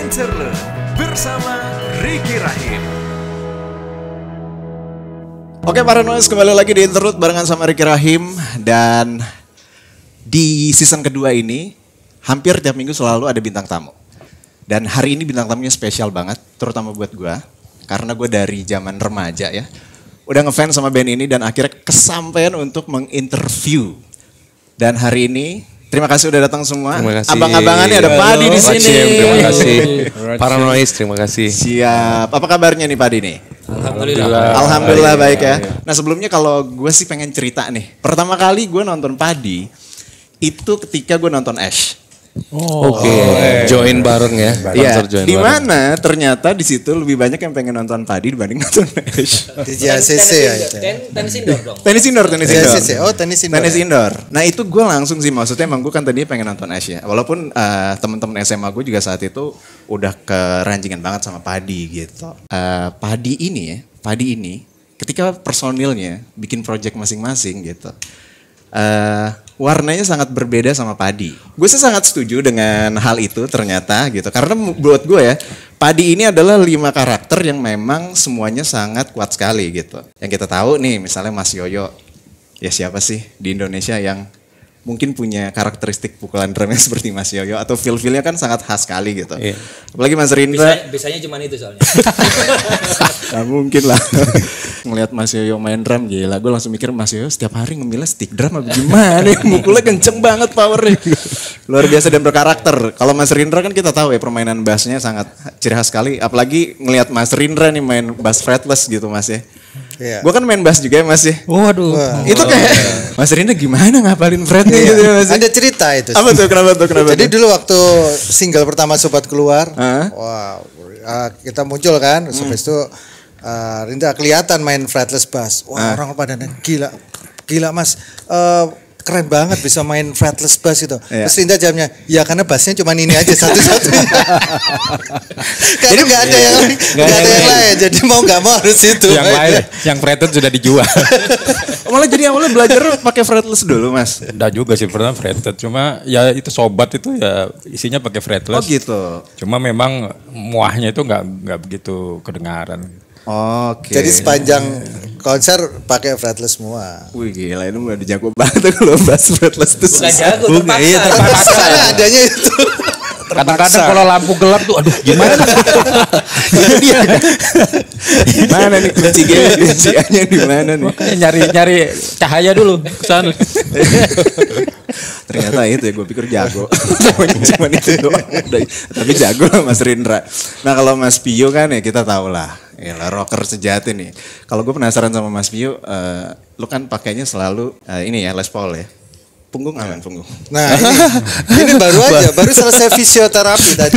Interlude bersama Ricky Rahim. Oke para noise, kembali lagi di Interlude barengan sama Ricky Rahim. Dan di season kedua ini hampir tiap minggu selalu ada bintang tamu. Dan hari ini bintang tamunya spesial banget, terutama buat gue. Karena gue dari zaman remaja ya, udah ngefans sama band ini dan akhirnya kesampaian untuk menginterview. Dan hari ini terima kasih udah datang semua. Abang-abangannya ada Padi di sini. Terima kasih. Paranoid, terima kasih. Siap. Apa kabarnya nih Padi nih? Alhamdulillah. Alhamdulillah baik ya. Nah sebelumnya kalau gue sih pengen cerita nih. Pertama kali gue nonton Padi itu ketika gue nonton Ash. Oke. Join bareng ya. Iya. Di mana ternyata di situ lebih banyak yang pengen nonton Padi dibanding nonton Ash. Di JCC ya itu. Tenis indoor dong. Tenis indoor. JCC. Oh, tenis indoor. Tenis indoor. Nah itu gue langsung sih, maksudnya emang gue kan tadinya pengen nonton Ash ya. Walaupun teman-teman SMA gue juga saat itu udah keranjingan banget sama Padi gitu. Padi ini ketika personilnya bikin project masing-masing gitu. Warnanya sangat berbeda sama Padi. Gue sih sangat setuju dengan hal itu ternyata gitu. Karena buat gue ya, Padi ini adalah 5 karakter yang memang semuanya sangat kuat sekali gitu. Yang kita tahu nih misalnya Mas Yoyo. Ya siapa sih di Indonesia yang mungkin punya karakteristik pukulan drumnya seperti Mas Yoyo. Atau feel-feelnya kan sangat khas sekali gitu. Iya. Apalagi Mas Rindra. Bisanya cuma itu soalnya. Gak mungkin lah. Ngelihat Mas Yoyo main drum gila. Gue langsung mikir Mas Yoyo setiap hari ngemilnya stick drum apa gimana ya. Mukulnya kenceng banget powernya. Luar biasa dan berkarakter. Kalau Mas Rindra kan kita tahu ya permainan bassnya sangat ciri khas sekali. Apalagi ngelihat Mas Rindra nih main bass fretless gitu Mas ya. Iya. Gue kan main bass juga ya Mas ya. Waduh. Itu kayak Mas Rindra gimana ngapalin fretnya gitu ya Mas ya? Ada cerita itu. Apa tuh kenapa? Jadi dulu waktu single pertama Sobat keluar, wow, kita muncul kan, habis itu Rinda kelihatan main fretless bass. Wah, orang pada gila Mas. Keren banget bisa main fretless bass itu. Iya. Terus Rinda jawabnya, ya karena bassnya cuma ini aja satu-satunya. Karena nggak ada yang lain. Jadi mau nggak mau harus itu. Yang lain, yang fretted sudah dijual. Malah jadi awalnya belajar pakai fretless dulu Mas. Enggak juga sih, pernah fretted. Cuma ya itu sobat itu ya isinya pakai fretless. Oh gitu. Cuma memang muahnya itu nggak begitu kedengaran. Oke. Jadi sepanjang konser pakai fretless semua. Wih gila ini udah jago banget kalau bass fretless tuh. Bukan jago, terpaksa. Iya, terpaksa. Karena adanya itu. Kadang-kadang kalau lampu gelap tuh aduh gimana? Gimana nih kuncinya di mana nih? Makanya nyari cahaya dulu ke sana. Ternyata itu ya gue pikir jago. Cuma itu doang. Tapi jago lah Mas Rindra. Nah kalau Mas Pio kan ya kita tahu lah. Yalah rocker sejati nih. Kalau gue penasaran sama Mas Pio, lu kan pakainya selalu ini ya Les Paul ya. Punggung aman punggung. Nah ini baru aja, baru selesai fisioterapi tadi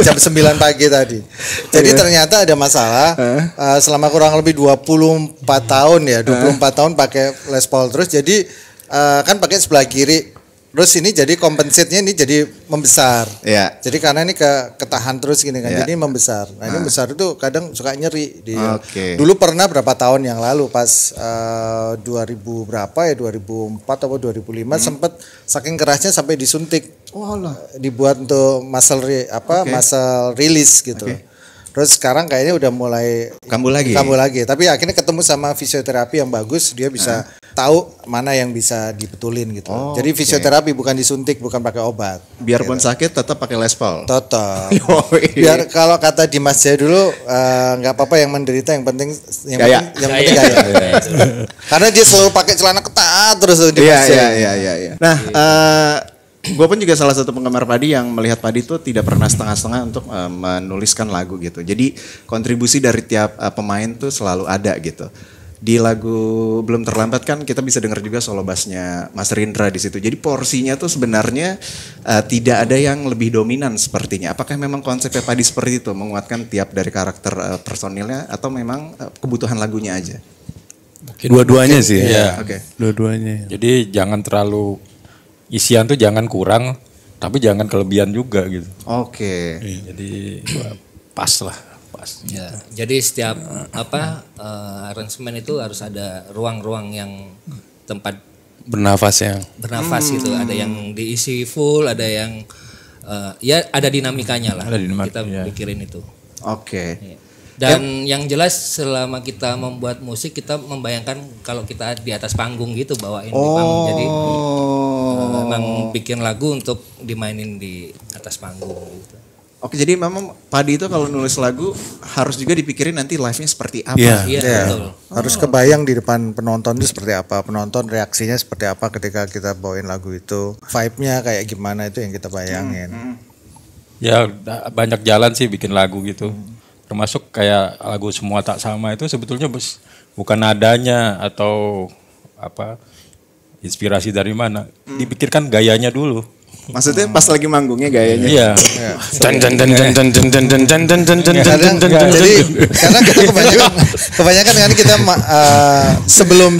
jam 9 pagi tadi. Jadi ternyata ada masalah selama kurang lebih 24 tahun ya, 24 tahun pakai Les Paul terus. Jadi kan pakai sebelah kiri. Terus ini jadi compensate-nya ini jadi membesar. Iya. Jadi karena ini ketahan terus gini kan, jadi membesar. Nah ini besar itu kadang suka nyeri. Dulu pernah berapa tahun yang lalu pas 2000 berapa ya 2004 atau 2005 sempat saking kerasnya sampai disuntik. Dibuat untuk muscle release gitu. Terus sekarang kayaknya udah mulai kambuh lagi. Tapi akhirnya ketemu sama fisioterapi yang bagus, dia bisa tahu mana yang bisa dibetulin gitu. Jadi fisioterapi bukan disuntik, bukan pakai obat. Biarpun sakit tetap pakai Les Paul. Tetap. Biar kalau kata Dimas Jaya dulu nggak apa-apa yang menderita, yang penting gaya. Karena dia selalu pakai celana ketat terus Dimas Jaya. Iya. Nah, gue pun juga salah satu penggemar Padi yang melihat Padi itu tidak pernah setengah-setengah untuk menuliskan lagu gitu. Jadi kontribusi dari tiap pemain tuh selalu ada gitu. Di lagu Belum Terlambat kan kita bisa dengar juga solo bassnya Mas Rindra di situ. Jadi porsinya tuh sebenarnya tidak ada yang lebih dominan sepertinya. Apakah memang konsepnya Padi seperti itu, menguatkan tiap dari karakter personilnya atau memang kebutuhan lagunya aja? Dua-duanya sih. Iya. Oke. Dua-duanya. Jadi jangan terlalu isian tuh jangan kurang, tapi jangan kelebihan juga gitu. Oke. Jadi pas lah, pas. Ya, jadi setiap arrangement itu harus ada ruang-ruang yang tempat bernafas gitu. Ada yang diisi full, ada yang ya ada dinamikanya lah. Ada dinamika, kita ya. pikirin itu. Oke. Dan yang jelas selama kita membuat musik kita membayangkan kalau kita di atas panggung gitu bawain di panggung. Jadi memang bikin lagu untuk dimainin di atas panggung gitu. Oke, jadi memang Padi itu kalau nulis lagu harus juga dipikirin nanti live-nya seperti apa. Iya. Iya, Ya, betul. harus kebayang di depan penonton itu seperti apa, penonton reaksinya seperti apa ketika kita bawain lagu itu, vibe-nya kayak gimana itu yang kita bayangin. Ya banyak jalan sih bikin lagu gitu. Termasuk kayak lagu Semua Tak Sama itu sebetulnya bukan nadanya atau apa inspirasi dari mana. Dipikirkan gayanya dulu. Maksudnya pas lagi manggungnya gayanya. Iya. Kadang, jadi karena kita kebanyakan kan kita sebelum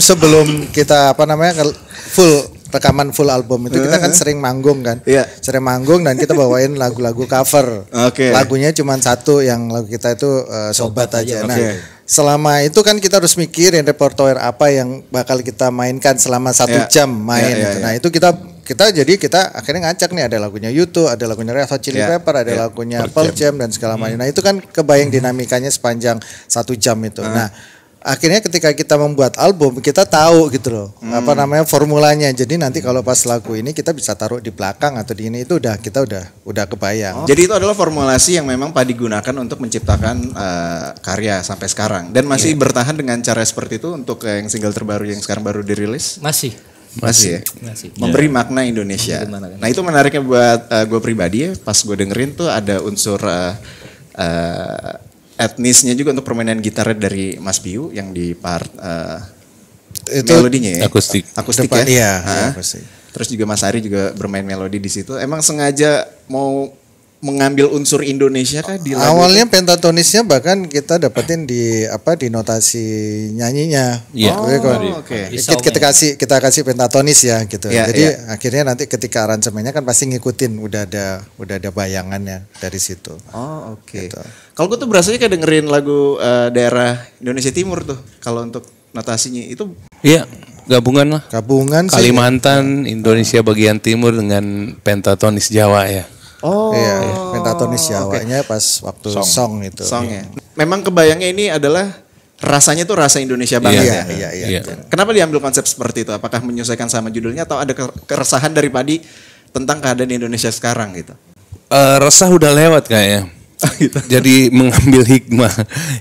kita rekaman full album itu kita kan sering manggung kan. Iya. Sering manggung dan kita bawain lagu-lagu cover. Oke. Lagunya cuma satu yang lagu kita itu Sobat aja. Nah, Oke. selama itu kan kita harus mikirin repertoire apa yang bakal kita mainkan selama 1 jam main. Iya, iya, Nah, itu kita akhirnya ngacak nih ada lagunya YouTube, ada lagunya Red Hot Chili Pepper, ada lagunya Pearl Jam dan segala macam. Nah, itu kan kebayang dinamikanya sepanjang 1 jam itu. Nah, akhirnya ketika kita membuat album kita tahu gitu loh formulanya. Jadi nanti kalau pas lagu ini kita bisa taruh di belakang atau di ini itu kita udah kebayang. Jadi itu adalah formulasi yang memang Padi gunakan untuk menciptakan karya sampai sekarang dan masih bertahan dengan cara seperti itu untuk yang single terbaru yang sekarang baru dirilis. Masih. Masih ya? Masih. Memberi makna Indonesia. Nah itu menariknya buat gue pribadi ya, pas gue dengerin tuh ada unsur etnisnya juga untuk permainan gitar dari Mas Biu yang di part Itu melodinya ya. Akustik. Akustik Depan, ya. iya, Hah? akustik. Terus juga Mas Ari juga bermain melodi di situ. Emang sengaja mau mengambil unsur Indonesia kah di lagu? Awalnya pentatonisnya bahkan kita dapetin di notasi nyanyinya. Iya. Oke. Kita kasih pentatonis ya gitu. Iya, Jadi iya. akhirnya nanti ketika aransemennya kan pasti ngikutin udah ada bayangannya dari situ. Oh oke. Gitu. Kalau gue tuh berasanya kayak dengerin lagu daerah Indonesia Timur tuh. Kalau untuk notasinya itu Iya, gabungan lah. Gabungan sih. Kalimantan, Indonesia bagian timur dengan pentatonis Jawa ya. Iya, pentatonis Jawanya pas waktu song itu. songnya. Memang kebayangnya ini adalah rasanya tuh rasa Indonesia banget ya. Iya. Kenapa diambil konsep seperti itu? Apakah menyesuaikan sama judulnya atau ada keresahan dari Padi tentang keadaan di Indonesia sekarang gitu? Resah udah lewat kayaknya. Gitu. Jadi mengambil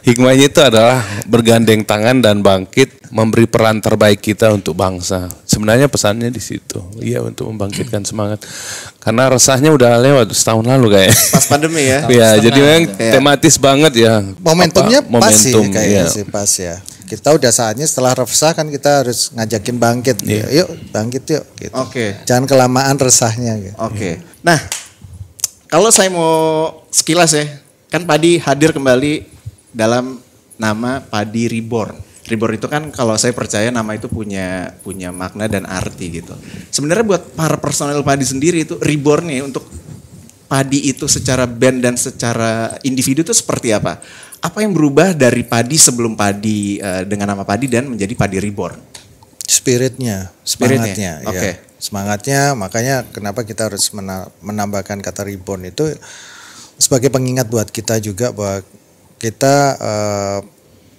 hikmahnya itu adalah bergandeng tangan dan bangkit memberi peran terbaik kita untuk bangsa. Sebenarnya pesannya di situ. Iya, untuk membangkitkan semangat. Karena resahnya udah lewat setahun lalu kayaknya. Pas pandemi ya. Iya, jadi memang Iya. tematis banget ya. Momentumnya pas sih Momentum, kayaknya iya. sih pas ya. Kita udah saatnya setelah resah kan kita harus ngajakin bangkit. Yuk bangkit yuk. Gitu. Oke. Jangan kelamaan resahnya. Gitu. Oke. Nah, kalau saya mau sekilas ya, kan Padi hadir kembali dalam nama Padi Reborn. Reborn itu kan kalau saya percaya nama itu punya makna dan arti gitu. Sebenarnya buat para personel Padi sendiri itu reborn-nya untuk Padi itu secara band dan secara individu itu seperti apa? Apa yang berubah dari Padi sebelum Padi dengan nama Padi dan menjadi Padi Reborn? Spiritnya, Spiritnya, semangatnya. oke. Ya. Semangatnya, makanya kenapa kita harus menambahkan kata reborn itu sebagai pengingat buat kita juga bahwa kita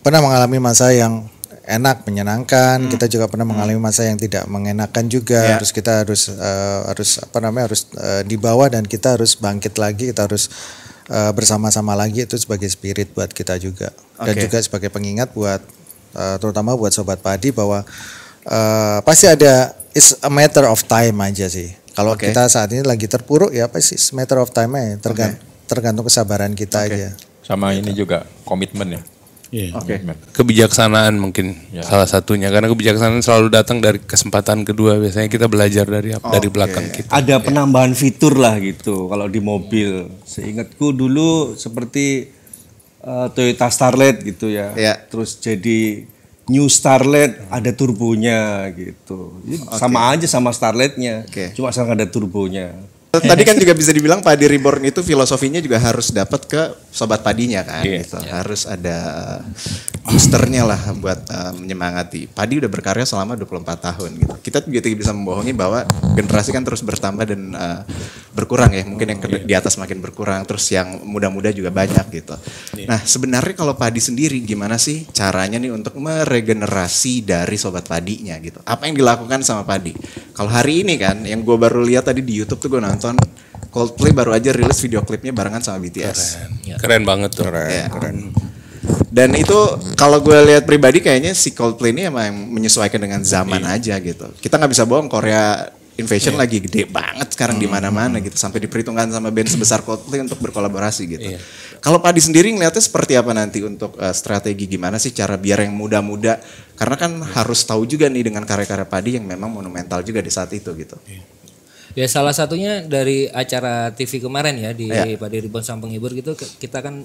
pernah mengalami masa yang enak, menyenangkan. Kita juga pernah mengalami masa yang tidak mengenakan juga. Terus kita harus dibawa dan kita harus bangkit lagi. Kita harus bersama-sama lagi, itu sebagai spirit buat kita juga. Dan juga sebagai pengingat buat terutama buat Sobat Padi bahwa pasti ada, it's a matter of time aja sih. Kalau kita saat ini lagi terpuruk ya pasti it's a matter of time aja. Tergantung kesabaran kita aja. Sama ini juga komitmen ya. Iya. Komitmen. Kebijaksanaan mungkin salah satunya, karena kebijaksanaan selalu datang dari kesempatan kedua. Biasanya kita belajar dari belakang kita. Ada penambahan fitur lah gitu kalau di mobil. Seingatku dulu seperti Toyota Starlet gitu ya. Terus jadi New Starlet ada turbonya gitu. Sama aja sama Starletnya. Cuma sekarang ada turbonya. Tadi kan juga bisa dibilang Padi Reborn itu filosofinya juga harus dapat ke Sobat Padinya kan gitu. Harus ada boosternya lah buat menyemangati. Padi udah berkarya selama 24 tahun gitu. Kita juga tidak bisa membohongi bahwa generasi kan terus bertambah dan berkurang ya, mungkin yang di atas makin berkurang, terus yang muda-muda juga banyak gitu. Nah sebenarnya kalau Padi sendiri gimana sih caranya nih untuk meregenerasi dari sobat Padinya gitu? Apa yang dilakukan sama Padi? Kalau hari ini kan, yang gue baru lihat tadi di YouTube tuh gue nonton Coldplay baru aja rilis video klipnya barengan sama BTS. Keren banget tuh. Keren. Dan itu kalau gue lihat pribadi kayaknya si Coldplay ini emang menyesuaikan dengan zaman aja gitu. Kita nggak bisa bohong, Korea Invasion lagi gede banget sekarang di mana-mana gitu, sampai diperhitungkan sama band sebesar Coldplay untuk berkolaborasi gitu. Kalau Padi sendiri ngeliatnya seperti apa nanti untuk strategi gimana sih cara biar yang muda-muda, karena kan harus tahu juga nih dengan karya-karya Padi yang memang monumental juga di saat itu gitu. Ya salah satunya dari acara TV kemarin ya di Padi Reborn Sang Penghibur gitu, kita kan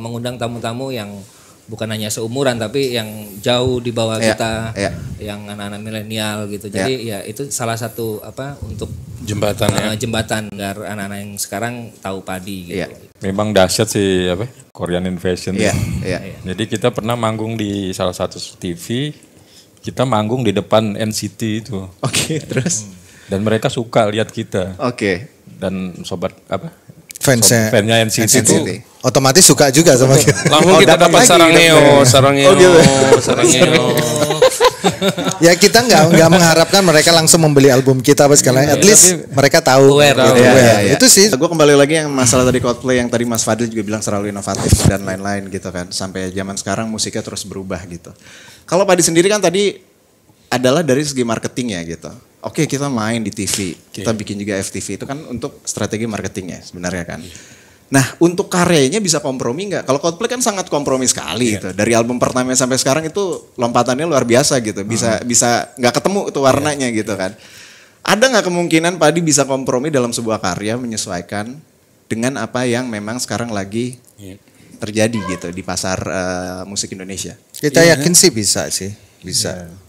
mengundang tamu-tamu yang bukan hanya seumuran tapi yang jauh di bawah kita, yang anak-anak milenial gitu. Jadi ya itu salah satu untuk jembatan agar anak-anak yang sekarang tahu Padi gitu. Memang dahsyat sih Korean Invasion. Jadi kita pernah manggung di salah satu TV, kita manggung di depan NCT itu. Oke, terus dan mereka suka lihat kita. Dan sobat fansnya NCT itu otomatis suka juga sama kita. Langsung kita dapat sarang neo. Ya kita nggak mengharapkan mereka langsung membeli album kita apa segala, at least mereka tahu. Itu sih. Gue kembali lagi yang masalah tadi Coldplay yang tadi Mas Fadil juga bilang selalu inovatif dan lain-lain gitu kan. Sampai zaman sekarang musiknya terus berubah gitu. Kalau Padi sendiri kan tadi adalah dari segi marketing ya gitu. Oke, kita main di TV, kita bikin juga FTV, itu kan untuk strategi marketingnya sebenarnya kan. Nah untuk karyanya bisa kompromi nggak? Kalau Coldplay kan sangat kompromi sekali gitu. Dari album pertama sampai sekarang itu lompatannya luar biasa gitu. Bisa nggak ketemu tuh warnanya gitu kan. Ada nggak kemungkinan Padi bisa kompromi dalam sebuah karya menyesuaikan dengan apa yang memang sekarang lagi terjadi gitu di pasar musik Indonesia? Kita yakin sih bisa.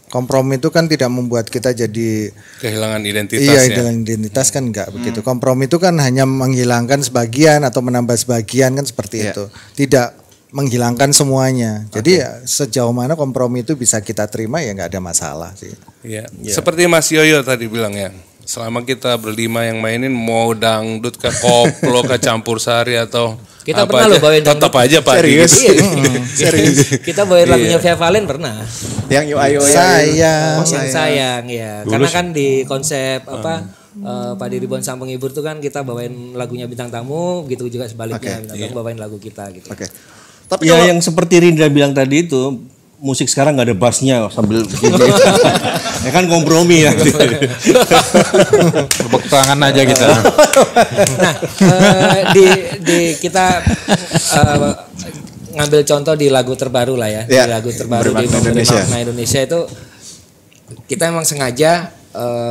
Kompromi itu kan tidak membuat kita jadi kehilangan identitas. Kehilangan identitas kan enggak begitu. Kompromi itu kan hanya menghilangkan sebagian atau menambah sebagian kan seperti itu. Tidak menghilangkan semuanya. Jadi sejauh mana kompromi itu bisa kita terima ya nggak ada masalah sih. Seperti Mas Yoyo tadi bilang ya. Selama kita berlima yang mainin mau dangdut ke koplo ke campur sari atau kita pernah loh bawain tetap aja Pak. Serius. Kita bawain lagunya Via Valen pernah. Yang Yo Ayo sayang ya. Karena kan di konsep Padi Reborn Sang Penghibur itu kan kita bawain lagunya Bintang Tamu, gitu juga sebaliknya Bintang Tamu bawain lagu kita gitu. Tapi ya yang seperti Rindra bilang tadi itu, musik sekarang nggak ada bassnya sambil begini. Ya kan kompromi ya. Tepuk tangan aja kita. Nah, di kita ngambil contoh di lagu terbaru lah ya. Di lagu terbaru di Makna Indonesia itu kita emang sengaja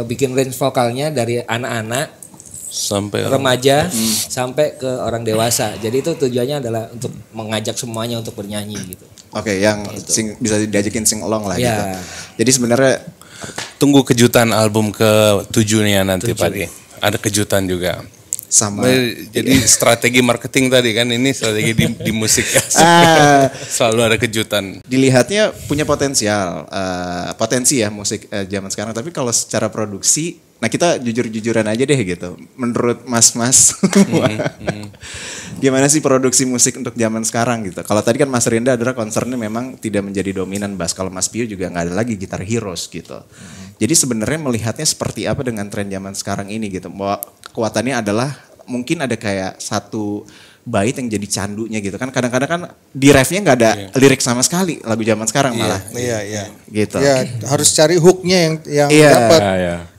bikin range vokalnya dari anak-anak sampai remaja sampai ke orang dewasa. Jadi itu tujuannya adalah untuk mengajak semuanya untuk bernyanyi gitu. Yang bisa diajakin sing along lah gitu. Jadi sebenarnya tunggu kejutan album ke-7 nih nanti Padi. Ada kejutan juga. Sama. Jadi strategi marketing tadi kan, ini strategi di musik ya. Selalu ada kejutan. Dilihatnya punya potensi ya musik zaman sekarang. Tapi kalau secara produksi, nah kita jujur-jujuran aja deh gitu. Menurut mas-mas, gimana sih produksi musik untuk zaman sekarang gitu? Kalau tadi kan Mas Rinda adalah concernnya memang tidak menjadi dominan bass. Kalau Mas Pio juga nggak ada lagi gitar heroes gitu. Jadi sebenarnya melihatnya seperti apa dengan tren zaman sekarang ini gitu? Bahwa kekuatannya adalah mungkin ada kayak satu bait yang jadi candunya gitu kan. Kadang-kadang kan di refnya nggak ada lirik sama sekali lagu zaman sekarang malah. Gitu. Ya harus cari hooknya yang dapat.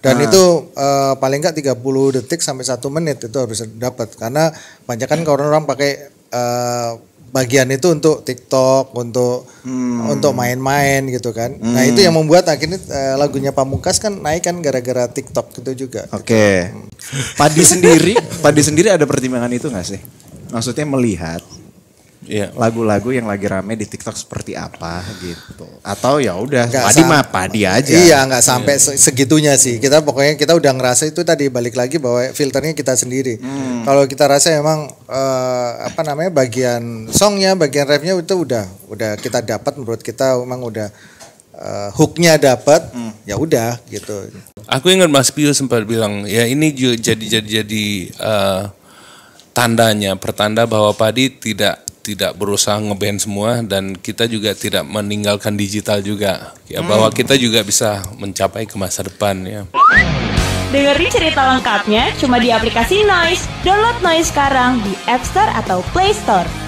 Dan itu paling nggak 30 detik sampai 1 menit itu harus dapat. Karena banyak kan orang-orang pakai bagian itu untuk TikTok, untuk main-main gitu kan. Nah itu yang membuat akhirnya lagunya Pamungkas kan naik kan gara-gara TikTok gitu juga. Oke. Padi sendiri ada pertimbangan itu nggak sih? Maksudnya melihat lagu-lagu yang lagi rame di TikTok seperti apa gitu. Atau ya udah Padi aja. Iya, nggak sampai segitunya sih. Kita udah ngerasa itu tadi, balik lagi bahwa filternya kita sendiri. Kalau kita rasa emang bagian songnya, bagian rapnya itu udah kita dapat, menurut kita memang udah hooknya dapat, ya udah gitu. Aku ingat Mas Pio sempat bilang, ya ini jadi tandanya, pertanda bahwa Padi tidak berusaha ngeband semua dan kita juga tidak meninggalkan digital juga. Ya bahwa kita juga bisa mencapai ke masa depan ya. Dengerin cerita lengkapnya cuma di aplikasi Noise. Download Noise sekarang di App Store atau Play Store.